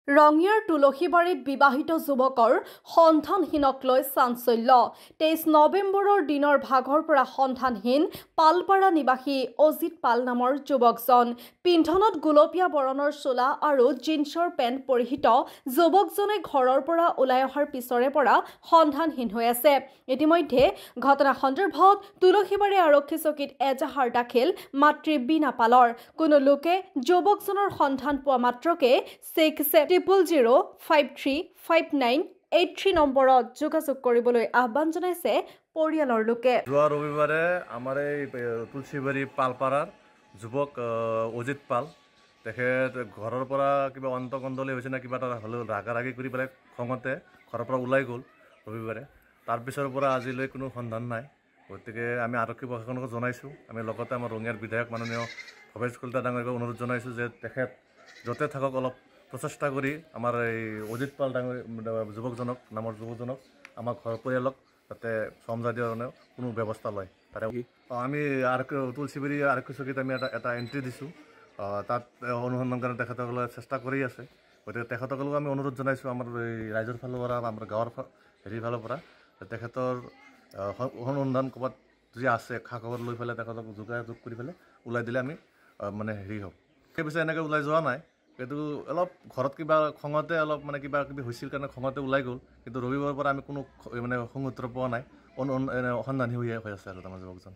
ৰঙিয়াৰ তুলসীবাৰীত বিবাহিত যুৱকৰ সন্তানহীনক লৈ চাঞ্চল্য। 23 নৱেম্বৰৰ দিনৰ ভাগৰ পৰা সন্তানহীন পালপাৰা নিবাসী অজিত পাল নামৰ যুৱকজন। পিন্ধনত গুলপীয়া বৰণৰ চোলা আৰু জিন্সৰ পেণ্ট পৰিহিত যুৱকজনে ঘৰৰ পৰা ওলাই অহাৰ পিছৰে পৰা সন্তানহীন হৈ আছে। ইতিমধ্যে ঘটনা সন্দৰ্ভত তুলসীবাৰী আৰক্ষী চকীত এজাহাৰ দাখিল মাতৃ বীণা পালৰ। কোনো লোকে যুৱকজনৰ সন্তান পোৱা মাত্ৰকে 60535983 নম্বৰত যোগাযোগ কৰিবলৈ আহ্বান জনাইছে পৰিয়ালৰ লোকে। যোৱা ৰবিবাৰে আমাৰ এই তুলসীবাৰী পালপাৰাৰ যুৱক অজিত পাল তেখেত ঘৰৰ পৰা কিবা অন্তকণ্ডলী হৈছে না কিবা এটা হ'লেও ৰাগাৰাগি কৰি পেলাই খঙতে ঘৰৰ পৰা ওলাই গ'ল ৰবিবাৰে। তাৰপিছৰ পৰা আজিলৈ কোনো সন্ধান নাই। গতিকে আমি আৰক্ষী প্ৰশাসনক জনাইছোঁ। আমি লগতে আমাৰ ৰঙিয়াৰ বিধায়ক মাননীয় ভৱেশ কলিতা ডাঙৰীয়াক অনুৰোধ জনাইছোঁ যে তেখেত য'তে থাকক অলপ প্ৰচেষ্টা কৰি আমাৰ এই অজিত পাল যুৱকজনক আমাৰ ঘৰ পৰিয়ালক যাতে সমজা দিয়াৰ কাৰণে কোনো ব্যৱস্থা লয়। তাৰে আমি তুলসীবাৰী আৰক্ষী চকীত আমি এটা এণ্ট্ৰি দিছোঁ। তাত অনুসন্ধান কাৰণে তেখেতসকলে চেষ্টা কৰি আছে। গতিকে তেখেতসকলক আমি অনুৰোধ জনাইছোঁ আমাৰ এই ৰাইজৰ ফালৰ পৰা আমাৰ গাঁৱৰ ফালৰ পৰা তেখেতৰ অনুসন্ধান ক'ৰবাত যদি আছে খা খবৰ লৈ পেলাই তেখেতক যোগাযোগ কৰি পেলাই ওলাই দিলে আমি মানে হ'ম। সেই পিছে এনেকৈ ওলাই যোৱা নাই, কিন্তু অলপ ঘৰত কিবা খঙতে অলপ মানে কিবা কিবি হৈছিল কাৰণে খঙতে ওলাই গ'ল। কিন্তু ৰবিবাৰৰ পৰা আমি কোনো মানে সংসূত্ৰ পোৱা নাই, সন্ধানী হৈ আছে আৰু আমাৰ যুৱকজন।